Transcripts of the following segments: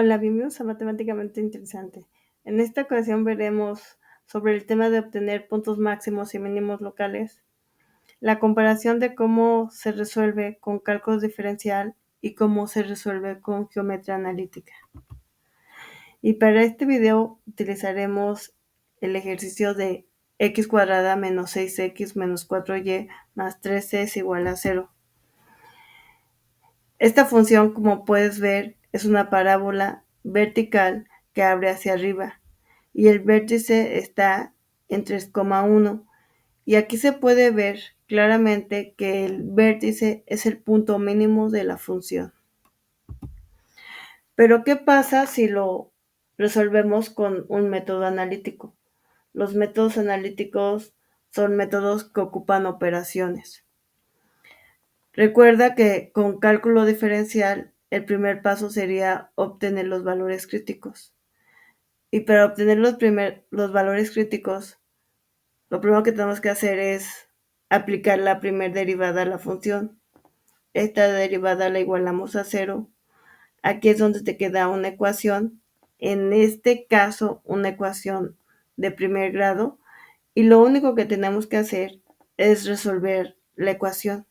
Hola, bienvenidos a Matemáticamente Interesante. En esta ocasión veremos sobre el tema de obtener puntos máximos y mínimos locales, la comparación de cómo se resuelve con cálculo diferencial y cómo se resuelve con geometría analítica. Y para este video utilizaremos el ejercicio de x cuadrada menos 6x menos 4y más 13 es igual a 0. Esta función, como puedes ver, es una parábola vertical que abre hacia arriba y el vértice está en 3,1 y aquí se puede ver claramente que el vértice es el punto mínimo de la función. Pero ¿qué pasa si lo resolvemos con un método analítico? Los métodos analíticos son métodos que ocupan operaciones. Recuerda que con cálculo diferencial el primer paso sería obtener los valores críticos. Y para obtener los valores críticos, lo primero que tenemos que hacer es aplicar la primera derivada a la función. Esta derivada la igualamos a 0. Aquí es donde te queda una ecuación. En este caso, una ecuación de primer grado. Y lo único que tenemos que hacer es resolver la ecuación,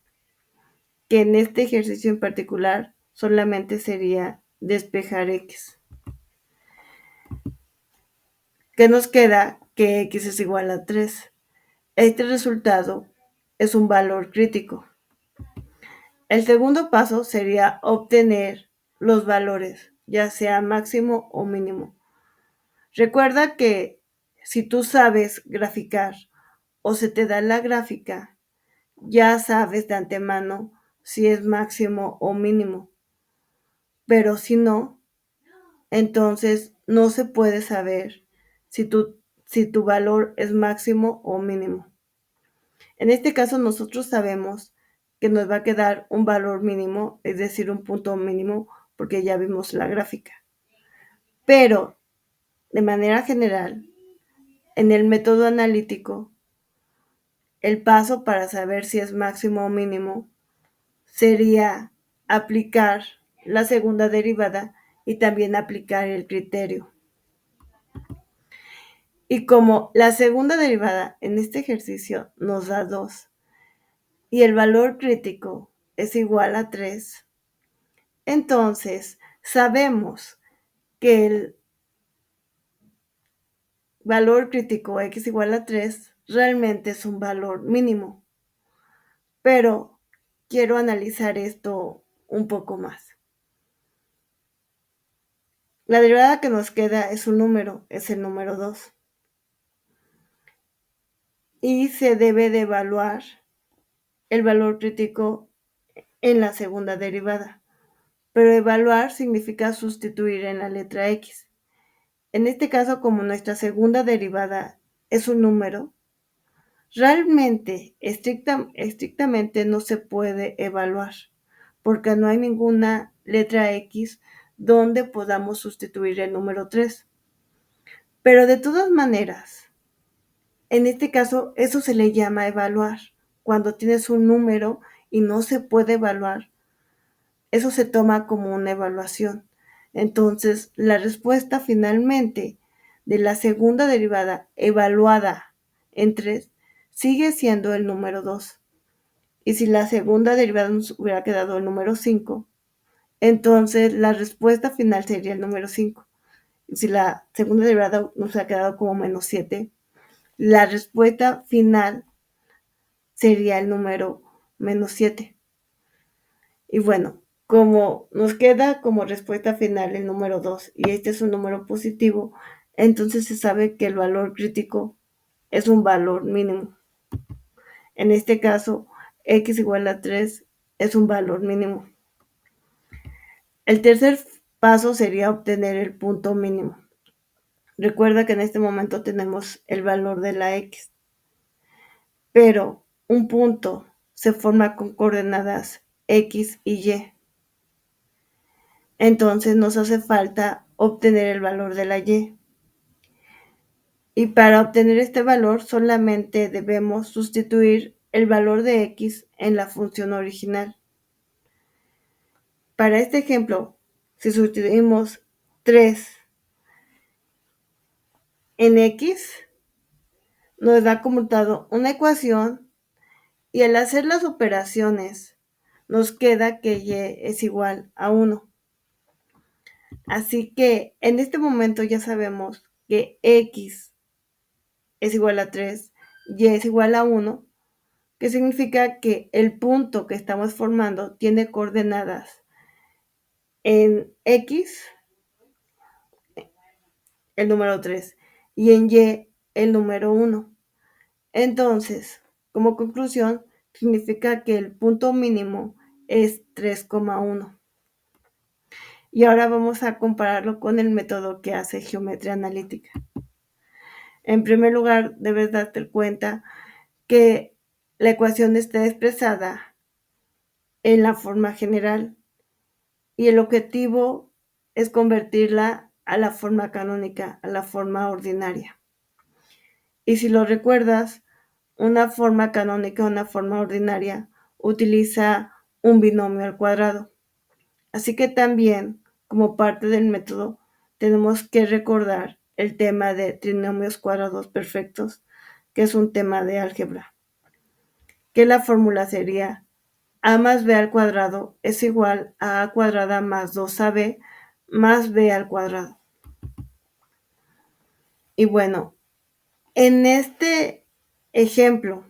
que en este ejercicio en particular solamente sería despejar x. ¿Qué nos queda? Que x es igual a 3. Este resultado es un valor crítico. El segundo paso sería obtener los valores, ya sea máximo o mínimo. Recuerda que si tú sabes graficar o se te da la gráfica, ya sabes de antemano si es máximo o mínimo. Pero si no, entonces no se puede saber si tu valor es máximo o mínimo. En este caso nosotros sabemos que nos va a quedar un valor mínimo, es decir, un punto mínimo, porque ya vimos la gráfica. Pero, de manera general, en el método analítico, el paso para saber si es máximo o mínimo sería aplicar la segunda derivada y también aplicar el criterio. Y como la segunda derivada en este ejercicio nos da 2 y el valor crítico es igual a 3, entonces sabemos que el valor crítico x igual a 3 realmente es un valor mínimo. Pero quiero analizar esto un poco más. La derivada que nos queda es un número, es el número 2. Y se debe de evaluar el valor crítico en la segunda derivada. Pero evaluar significa sustituir en la letra x. En este caso, como nuestra segunda derivada es un número, realmente, estrictamente no se puede evaluar, porque no hay ninguna letra x donde podamos sustituir el número 3. Pero de todas maneras, en este caso, eso se le llama evaluar. Cuando tienes un número y no se puede evaluar, eso se toma como una evaluación. Entonces, la respuesta finalmente de la segunda derivada evaluada en 3 sigue siendo el número 2. Y si la segunda derivada nos hubiera quedado el número 5, entonces la respuesta final sería el número 5. Y si la segunda derivada nos ha quedado como menos 7, la respuesta final sería el número menos 7. Y bueno, como nos queda como respuesta final el número 2 y este es un número positivo, entonces se sabe que el valor crítico es un valor mínimo. En este caso, x igual a 3 es un valor mínimo. El tercer paso sería obtener el punto mínimo. Recuerda que en este momento tenemos el valor de la x, pero un punto se forma con coordenadas x y y. Entonces nos hace falta obtener el valor de la y. Y para obtener este valor solamente debemos sustituir el valor de x en la función original. Para este ejemplo, si sustituimos 3 en x nos da como resultado una ecuación y al hacer las operaciones nos queda que y es igual a 1. Así que en este momento ya sabemos que x es igual a 3, y es igual a 1, que significa que el punto que estamos formando tiene coordenadas en x, el número 3, y en y, el número 1. Entonces, como conclusión, significa que el punto mínimo es 3,1. Y ahora vamos a compararlo con el método que hace geometría analítica. En primer lugar, debes darte cuenta que la ecuación está expresada en la forma general y el objetivo es convertirla a la forma canónica, a la forma ordinaria. Y si lo recuerdas, una forma canónica, una forma ordinaria, utiliza un binomio al cuadrado. Así que también, como parte del método, tenemos que recordar el tema de trinomios cuadrados perfectos, que es un tema de álgebra, que la fórmula sería a más b al cuadrado es igual a cuadrada más 2ab más b al cuadrado. Y bueno, en este ejemplo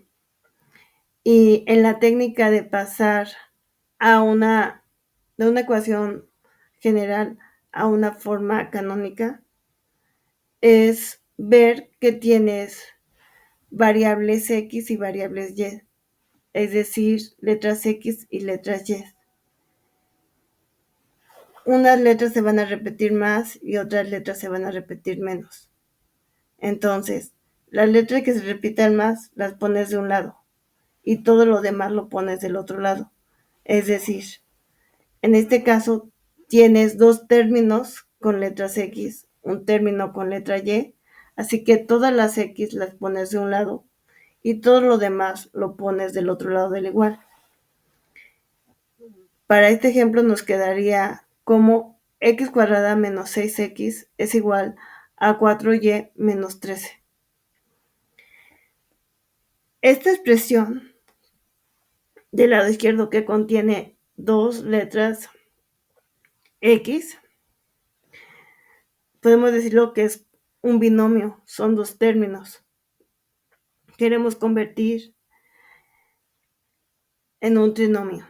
y en la técnica de pasar de una ecuación general a una forma canónica, es ver que tienes variables x y variables y, es decir, letras x y letras y. Unas letras se van a repetir más y otras letras se van a repetir menos. Entonces, las letras que se repitan más las pones de un lado y todo lo demás lo pones del otro lado. Es decir, en este caso tienes dos términos con letras x, un término con letra y, así que todas las x las pones de un lado y todo lo demás lo pones del otro lado del igual. Para este ejemplo nos quedaría como x cuadrada menos 6x es igual a 4y menos 13. Esta expresión del lado izquierdo que contiene dos letras x, podemos decirlo que es un binomio, son dos términos. Queremos convertir en un trinomio.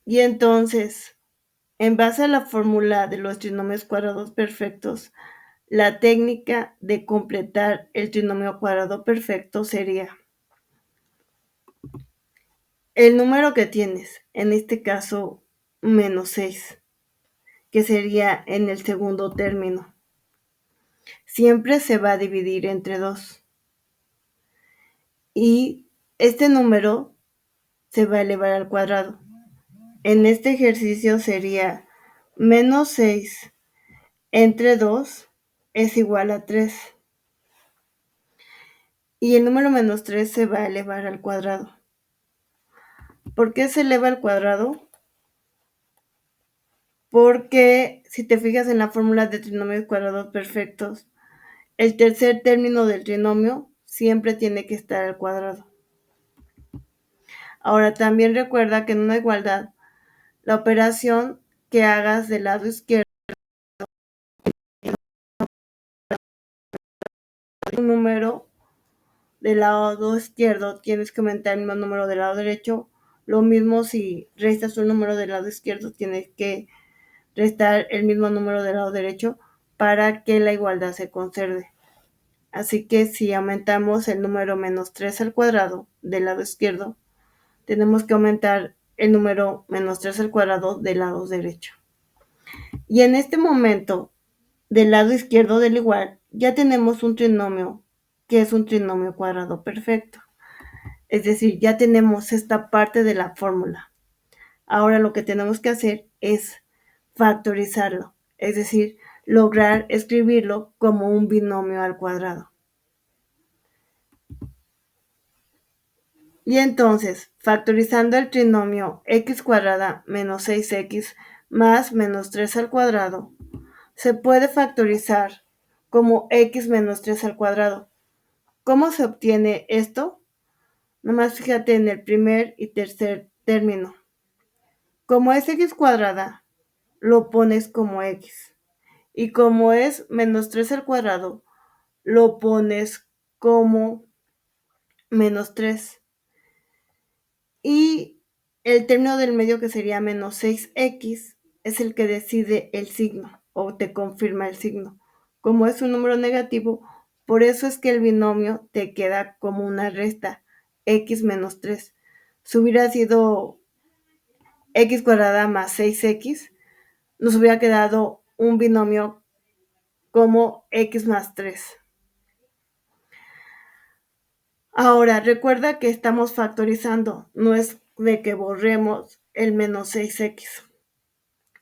Y entonces, en base a la fórmula de los trinomios cuadrados perfectos, la técnica de completar el trinomio cuadrado perfecto sería el número que tienes, en este caso menos 6, que sería en el segundo término. Siempre se va a dividir entre 2. Y este número se va a elevar al cuadrado. En este ejercicio sería menos 6 entre 2 es igual a 3. Y el número menos 3 se va a elevar al cuadrado. ¿Por qué se eleva al cuadrado? Porque si te fijas en la fórmula de trinomios cuadrados perfectos, el tercer término del trinomio siempre tiene que estar al cuadrado. Ahora también recuerda que en una igualdad, la operación que hagas del lado izquierdo, un número del lado izquierdo, tienes que aumentar el mismo número del lado derecho. Lo mismo si restas un número del lado izquierdo, tienes que restar el mismo número del lado derecho para que la igualdad se conserve. Así que si aumentamos el número menos 3 al cuadrado del lado izquierdo, tenemos que aumentar el número menos 3 al cuadrado del lado derecho. Y en este momento, del lado izquierdo del igual, ya tenemos un trinomio que es un trinomio cuadrado perfecto. Es decir, ya tenemos esta parte de la fórmula. Ahora lo que tenemos que hacer es factorizarlo, es decir, lograr escribirlo como un binomio al cuadrado. Y entonces, factorizando el trinomio x cuadrada menos 6x más menos 3 al cuadrado se puede factorizar como x menos 3 al cuadrado. ¿Cómo se obtiene esto? Nomás fíjate en el primer y tercer término. Como es x cuadrada, lo pones como x. Y como es menos 3 al cuadrado, lo pones como menos 3. Y el término del medio, que sería menos 6x, es el que decide el signo o te confirma el signo. Como es un número negativo, por eso es que el binomio te queda como una resta, x menos 3. Si hubiera sido x cuadrada más 6x, nos hubiera quedado un binomio como x más 3. Ahora, recuerda que estamos factorizando, no es de que borremos el menos 6x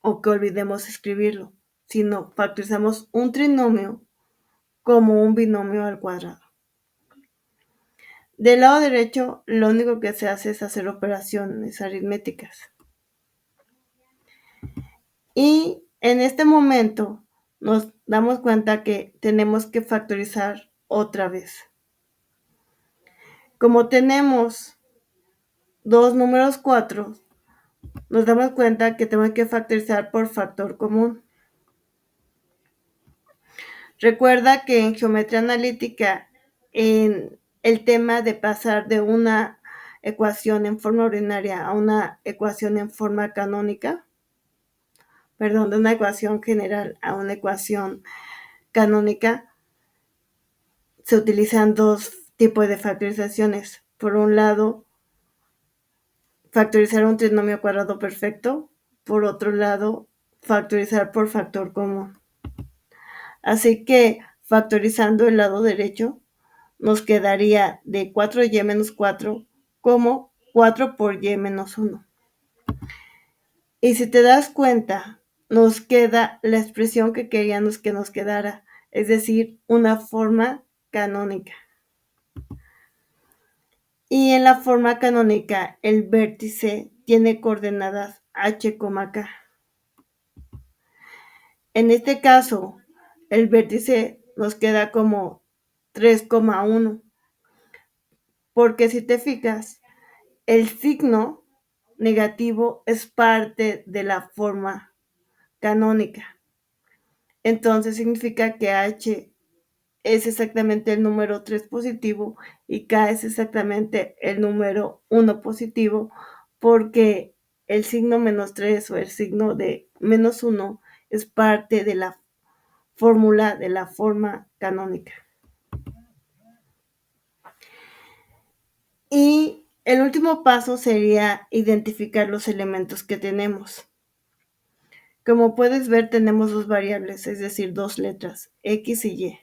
o que olvidemos escribirlo, sino factorizamos un trinomio como un binomio al cuadrado. Del lado derecho, lo único que se hace es hacer operaciones aritméticas. Y en este momento nos damos cuenta que tenemos que factorizar otra vez. Como tenemos dos números 4, nos damos cuenta que tenemos que factorizar por factor común. Recuerda que en geometría analítica, en el tema de pasar de una ecuación en forma ordinaria a una ecuación en forma canónica, de una ecuación general a una ecuación canónica, se utilizan dos tipos de factorizaciones. Por un lado, factorizar un trinomio cuadrado perfecto. Por otro lado, factorizar por factor común. Así que, factorizando el lado derecho, nos quedaría de 4y menos 4 como 4 por y menos 1. Y si te das cuenta, nos queda la expresión que queríamos que nos quedara, es decir, una forma canónica. Y en la forma canónica, el vértice tiene coordenadas h, k. En este caso, el vértice nos queda como 3,1. Porque si te fijas, el signo negativo es parte de la forma canónica. Entonces significa que h es exactamente el número 3 positivo y k es exactamente el número 1 positivo, porque el signo menos 3 o el signo de menos 1 es parte de la fórmula de la forma canónica. Y el último paso sería identificar los elementos que tenemos. Como puedes ver, tenemos dos variables, es decir, dos letras, x y y.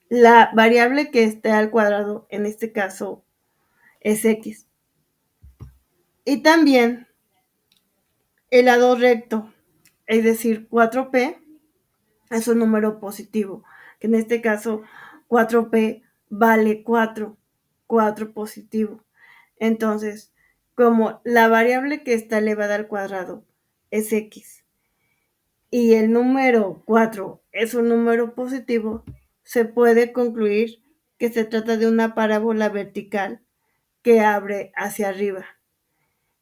La variable que está al cuadrado, en este caso, es x. Y también el lado recto, es decir, 4p, es un número positivo, que en este caso 4p vale 4, 4 positivo. Entonces, como la variable que está elevada al cuadrado es x y el número 4 es un número positivo, se puede concluir que se trata de una parábola vertical que abre hacia arriba.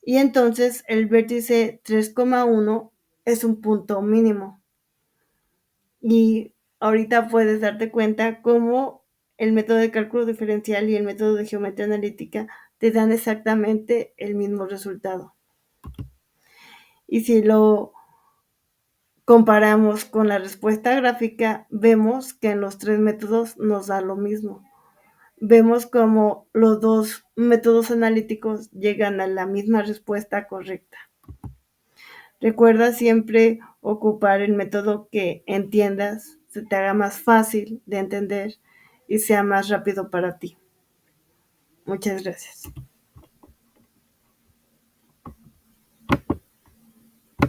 Y entonces el vértice 3,1 es un punto mínimo. Y ahorita puedes darte cuenta cómo el método de cálculo diferencial y el método de geometría analítica te dan exactamente el mismo resultado. Y si lo comparamos con la respuesta gráfica, vemos que en los tres métodos nos da lo mismo. Vemos como los dos métodos analíticos llegan a la misma respuesta correcta. Recuerda siempre ocupar el método que entiendas, se te haga más fácil de entender y sea más rápido para ti. Muchas gracias.